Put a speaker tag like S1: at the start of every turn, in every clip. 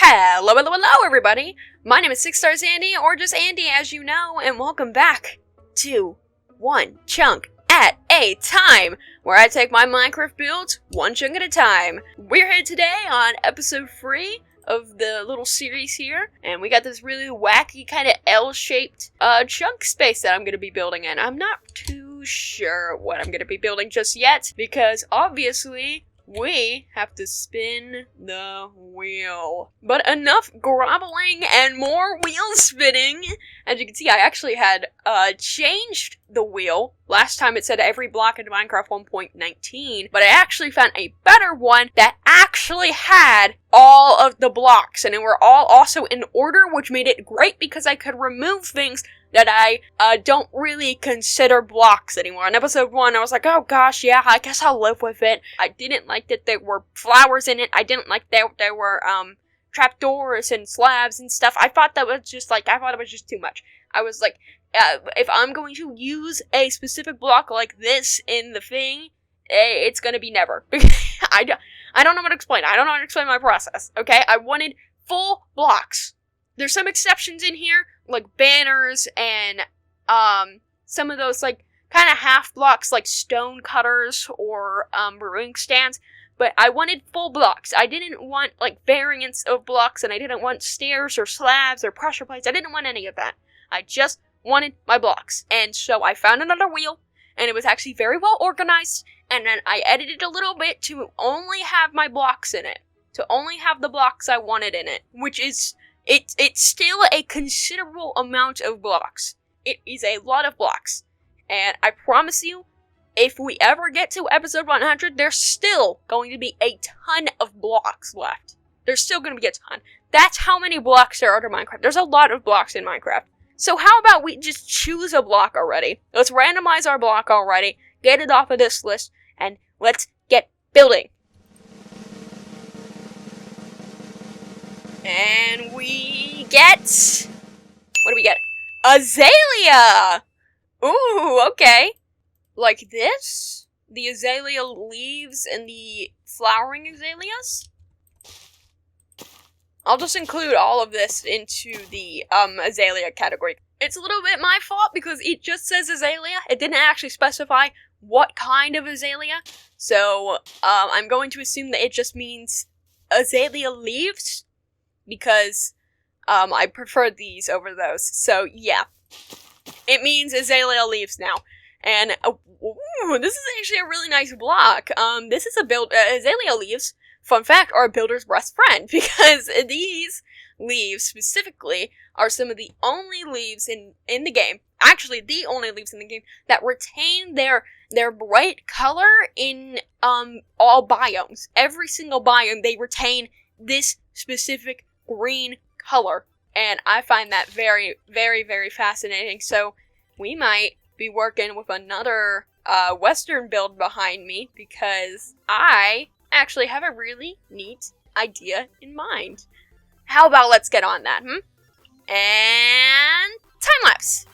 S1: Hello, everybody! My name is 6stars Andy, or just Andy as you know, and welcome back to One Chunk at a Time, where I take my Minecraft builds one chunk at a time. We're here today on episode 3 of the little series here, and we got this really wacky kind of L-shaped chunk space that I'm going to be building in. I'm not too sure what I'm going to be building just yet, because obviously we have to spin the wheel. But enough groveling and more wheel spinning. As you can see, I actually had changed the wheel. Last time it said every block in Minecraft 1.19, but I actually found a better one that actually had all of the blocks, and they were all also in order, which made it great because I could remove things that I don't really consider blocks anymore. In episode 1, I was like, oh gosh, yeah, I guess I'll live with it. I didn't like that there were flowers in it. I didn't like that there were trapdoors and slabs and stuff. I thought it was just too much. I was like, if I'm going to use a specific block like this in the thing, it's gonna be never. I don't know how to explain. I don't know how to explain my process, okay? I wanted full blocks. There's some exceptions in here, like banners and some of those like kind of half blocks like stone cutters or brewing stands, but I wanted full blocks. I didn't want like variants of blocks, and I didn't want stairs or slabs or pressure plates. I didn't want any of that. I just wanted my blocks. And so I found another wheel, and it was actually very well organized, and then I edited a little bit to only have my blocks in it, to only have the blocks I wanted in it, which is It's still a considerable amount of blocks. It is a lot of blocks. And I promise you, if we ever get to episode 100, there's still going to be a ton of blocks left. There's still going to be a ton. That's how many blocks there are to Minecraft. There's a lot of blocks in Minecraft. So how about we just choose a block already? Let's randomize our block already, get it off of this list, and let's get building. And we get... what do we get? Azalea! Ooh, okay. Like this? The azalea leaves and the flowering azaleas? I'll just include all of this into the azalea category. It's a little bit my fault because it just says azalea. It didn't actually specify what kind of azalea. So, I'm going to assume that it just means azalea leaves, because I prefer these over those. So yeah, it means azalea leaves now. And ooh, this is actually a really nice block. This is azalea leaves, fun fact, are a builder's best friend, because these leaves specifically are some of the only leaves in the game, actually the only leaves in the game, that retain their bright color in all biomes. Every single biome, they retain this specific green color, and I find that very, very, very fascinating. So we might be working with another western build behind me, because I actually have a really neat idea in mind. How about let's get on that, And time lapse.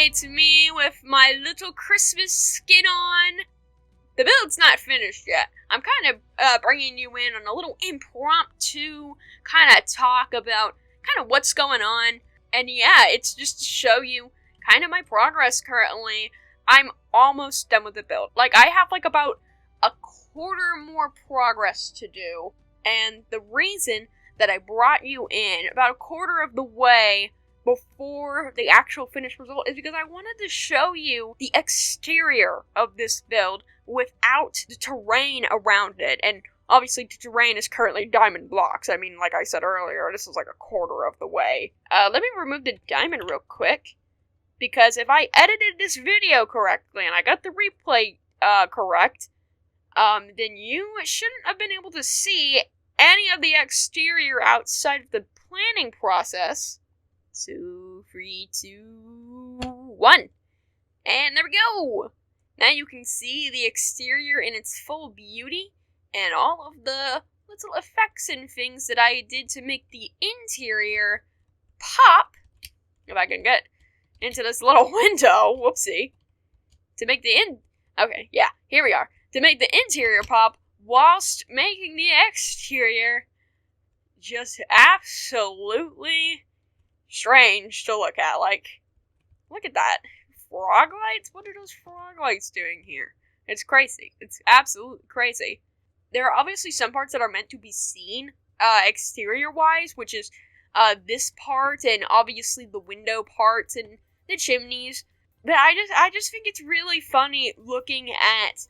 S1: it's me with my little Christmas skin on. The build's not finished yet. I'm kind of bringing you in on a little impromptu kind of talk about kind of what's going on. And yeah, it's just to show you kind of my progress currently. I'm almost done with the build. Like, I have like about a quarter more progress to do. And the reason that I brought you in about a quarter of the way before the actual finished result is because I wanted to show you the exterior of this build without the terrain around it. And obviously the terrain is currently diamond blocks. I mean, like I said earlier, this is like a quarter of the way. Let me remove the diamond real quick, because if I edited this video correctly and I got the replay correct, then you shouldn't have been able to see any of the exterior outside of the planning process. 2, 3, 2, 1. And there we go! Now you can see the exterior in its full beauty, and all of the little effects and things that I did to make the interior pop. If I can get into this little window, whoopsie. To make the okay, yeah, here we are. To make the interior pop, whilst making the exterior just absolutely strange to look at. Like, look at that. Frog lights? What are those frog lights doing here? It's crazy. It's absolutely crazy. There are obviously some parts that are meant to be seen, exterior-wise, which is, this part, and obviously the window parts, and the chimneys. But I just think it's really funny looking at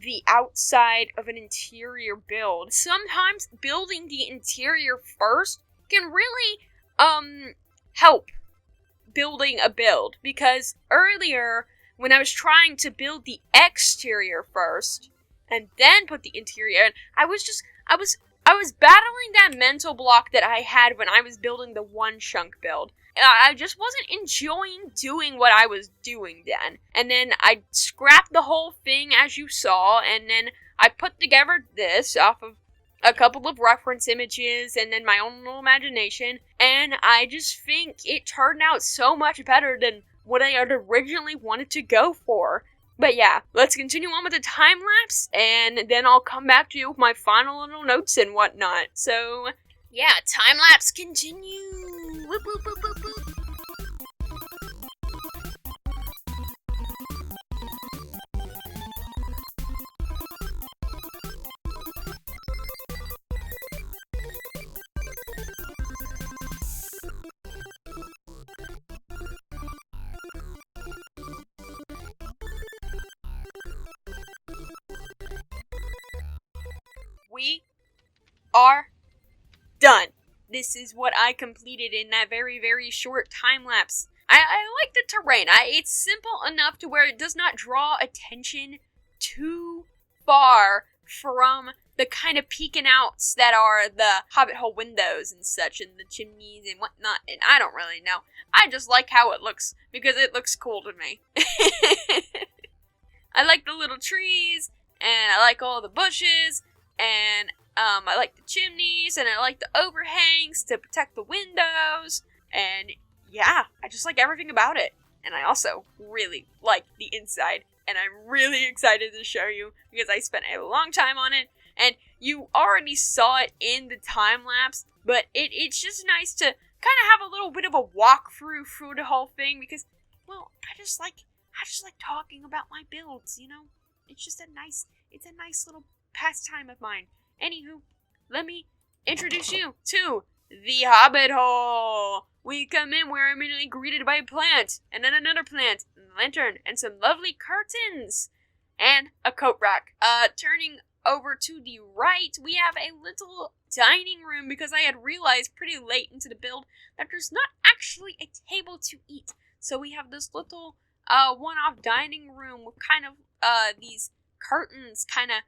S1: the outside of an interior build. Sometimes building the interior first can really, help building a build, because earlier when I was trying to build the exterior first and then put the interior in, I was battling that mental block that I had when I was building the one chunk build. I just wasn't enjoying doing what I was doing then. And then I scrapped the whole thing, as you saw, and then I put together this off of a couple of reference images and then my own little imagination, and I just think it turned out so much better than what I had originally wanted to go for. But yeah, let's continue on with the time-lapse, and then I'll come back to you with my final little notes and whatnot. So, yeah, time-lapse continue! Whoop, whoop, whoop, whoop, whoop. We are done. This is what I completed in that very, very short time-lapse. I like the terrain. It's simple enough to where it does not draw attention too far from the kind of peeking outs that are the hobbit hole windows and such, and the chimneys and whatnot, and I don't really know. I just like how it looks, because it looks cool to me. I like the little trees, and I like all the bushes, and I like the chimneys, and I like the overhangs to protect the windows, and yeah, I just like everything about it. And I also really like the inside, and I'm really excited to show you, because I spent a long time on it, and you already saw it in the time-lapse, but it's just nice to kind of have a little bit of a walkthrough through the whole thing, because, well, I just like talking about my builds, you know? It's a nice little pastime of mine. Anywho, let me introduce you to the hobbit hole. We come in, we're immediately greeted by a plant, and then another plant, and a lantern, and some lovely curtains, and a coat rack. Turning over to the right, we have a little dining room, because I had realized pretty late into the build that there's not actually a table to eat. So we have this little one-off dining room with kind of these curtains kind of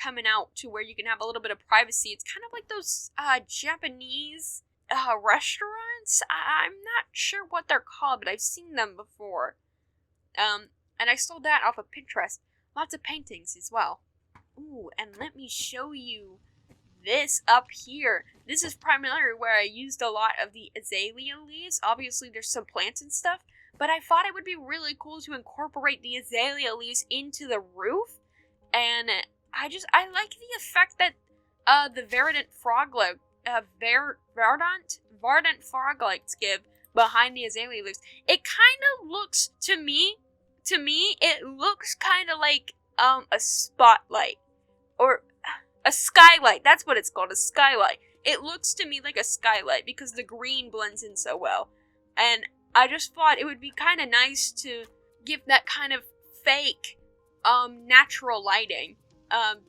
S1: coming out to where you can have a little bit of privacy. It's kind of like those Japanese restaurants. I'm not sure what they're called, but I've seen them before. And I stole that off of Pinterest. Lots of paintings as well. Ooh, and let me show you this up here. This is primarily where I used a lot of the azalea leaves. Obviously, there's some plants and stuff, but I thought it would be really cool to incorporate the azalea leaves into the roof, and I like the effect that the verdant froglights give behind the azalea leaves. It kind of looks to me, it looks kind of like a spotlight or a skylight. That's what it's called, a skylight. It looks to me like a skylight because the green blends in so well. And I just thought it would be kind of nice to give that kind of fake, natural lighting.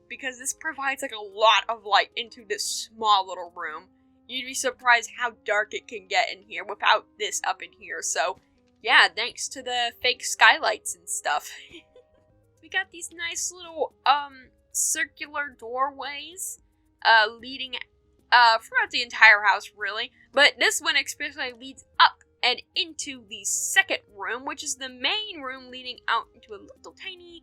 S1: Because this provides like a lot of light into this small little room. You'd be surprised how dark it can get in here without this up in here. So, yeah, thanks to the fake skylights and stuff. We got these nice little, circular doorways, leading throughout the entire house, really. But this one especially leads up and into the second room, which is the main room leading out into a little tiny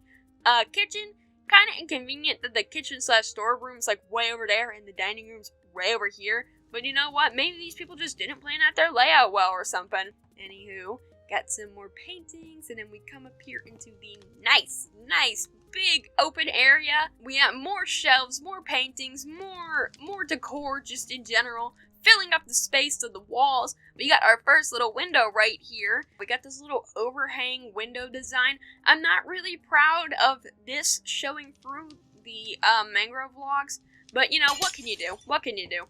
S1: kitchen. Kind of inconvenient that the kitchen/storeroom is like way over there and the dining room's way over here. But you know what? Maybe these people just didn't plan out their layout well or something. Anywho, got some more paintings, and then we come up here into the nice big open area. We have more shelves, more paintings, more decor just in general, filling up the space of the walls. We got our first little window right here. We got this little overhang window design. I'm not really proud of this showing through the mangrove logs, but you know, what can you do? What can you do?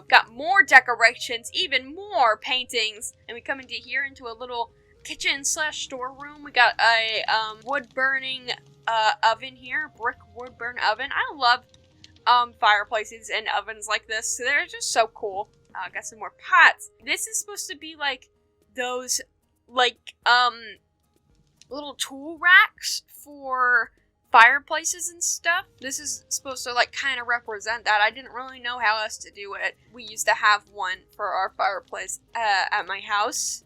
S1: Got more decorations, even more paintings, and we come into here into a little kitchen/storeroom. We got a wood-burning oven here, brick wood-burn oven. I love fireplaces and ovens like this. They're just so cool. Got some more pots. This is supposed to be like those, like, little tool racks for fireplaces and stuff. This is supposed to, like, kind of represent that. I didn't really know how else to do it. We used to have one for our fireplace at my house,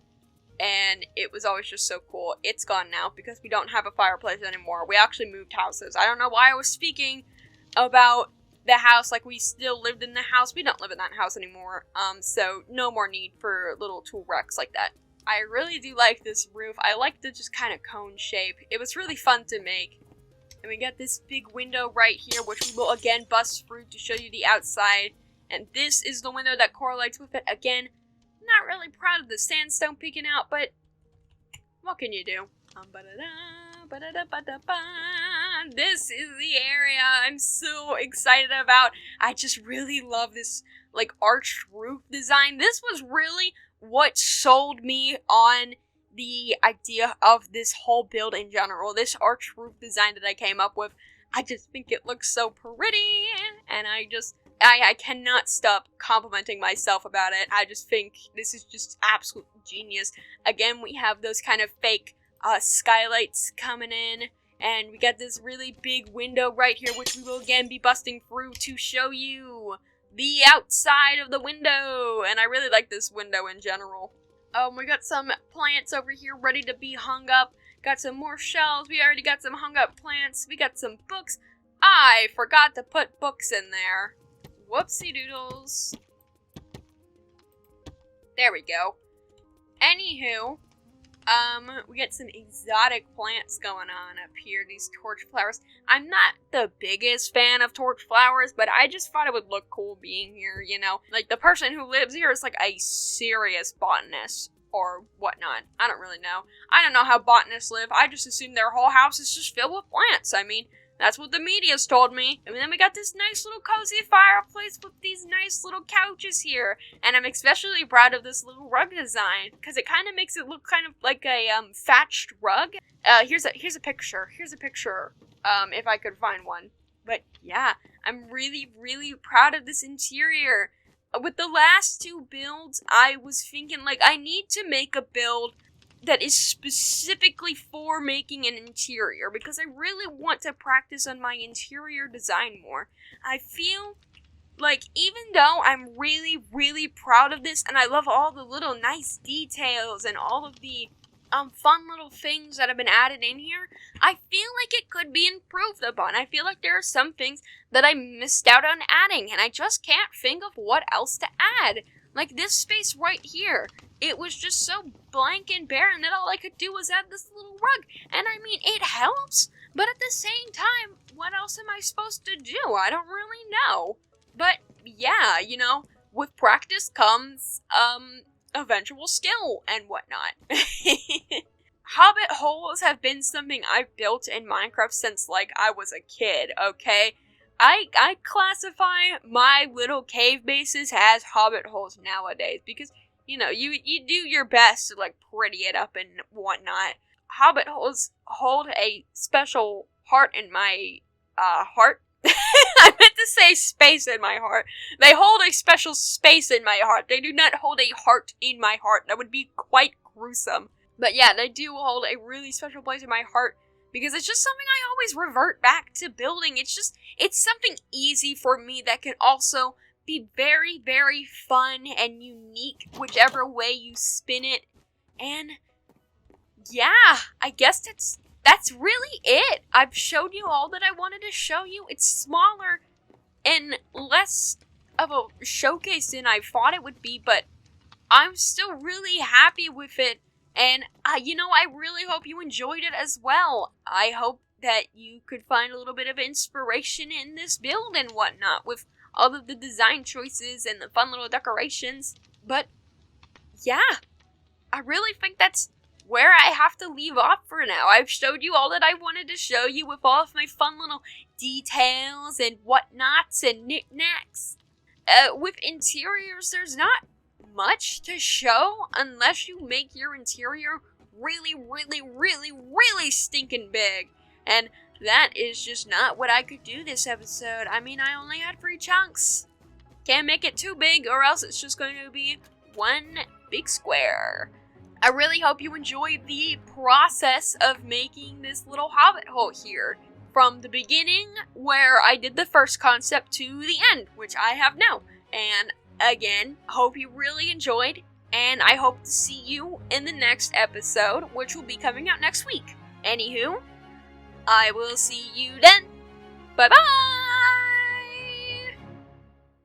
S1: and it was always just so cool. It's gone now because we don't have a fireplace anymore. We actually moved houses. I don't know why I was speaking about the house like we still lived in the house. We don't live in that house anymore, so no more need for little tool racks like that. I really do like this roof. I like the just kind of cone shape. It was really fun to make. And we got this big window right here, which we will again bust through to show you the outside. And this is the window that correlates with it. Again, not really proud of the sandstone peeking out, but what can you do? This is the area I'm so excited about. I just really love this, like, arched roof design. This was really what sold me on the idea of this whole build in general. This arched roof design that I came up with, I just think it looks so pretty, and I cannot stop complimenting myself about it. I just think this is just absolute genius. Again, we have those kind of fake skylights coming in, and we got this really big window right here, which we will again be busting through to show you the outside of the window. And I really like this window in general. We got some plants over here ready to be hung up. Got some more shelves. We already got some hung up plants. We got some books. I forgot to put books in there. Whoopsie doodles. There we go. Anywho, we got some exotic plants going on up here, these torch flowers. I'm not the biggest fan of torch flowers, but I just thought it would look cool being here, you know? Like, the person who lives here is like a serious botanist or whatnot. I don't really know. I don't know how botanists live. I just assume their whole house is just filled with plants. I mean, that's what the media's told me. And then we got this nice little cozy fireplace with these nice little couches here. And I'm especially proud of this little rug design, because it kind of makes it look kind of like a thatched rug. Here's a picture. Here's a picture, if I could find one. But yeah, I'm really, really proud of this interior. With the last two builds, I was thinking, like, I need to make a build that is specifically for making an interior, because I really want to practice on my interior design more. I feel like, even though I'm really, really proud of this, and I love all the little nice details and all of the fun little things that have been added in here, I feel like it could be improved upon. I feel like there are some things that I missed out on adding, and I just can't think of what else to add. Like, this space right here, it was just so blank and barren that all I could do was add this little rug. And I mean, it helps, but at the same time, what else am I supposed to do? I don't really know. But yeah, you know, with practice comes, eventual skill and whatnot. Hobbit holes have been something I've built in Minecraft since, like, I was a kid, okay? I classify my little cave bases as hobbit holes nowadays, because, you know, you do your best to, like, pretty it up and whatnot. Hobbit holes hold a special heart in my, heart. I meant to say space in my heart. They hold a special space in my heart. They do not hold a heart in my heart. That would be quite gruesome. But yeah, they do hold a really special place in my heart, because it's just something I always revert back to building. It's something easy for me that can also be very, very fun and unique, whichever way you spin it. And yeah, I guess that's really it. I've showed you all that I wanted to show you. It's smaller and less of a showcase than I thought it would be, but I'm still really happy with it. And, you know, I really hope you enjoyed it as well. I hope that you could find a little bit of inspiration in this build and whatnot with all of the design choices and the fun little decorations. But, yeah, I really think that's where I have to leave off for now. I've showed you all that I wanted to show you with all of my fun little details and whatnots and knickknacks. With interiors, there's not much to show unless you make your interior really, really, really, really stinking big. And that is just not what I could do this episode. I mean, I only had 3 chunks. Can't make it too big or else it's just going to be one big square. I really hope you enjoyed the process of making this little hobbit hole here. From the beginning, where I did the first concept, to the end, which I have now. And again, hope you really enjoyed, and I hope to see you in the next episode, which will be coming out next week. Anywho, I will see you then. Bye-bye!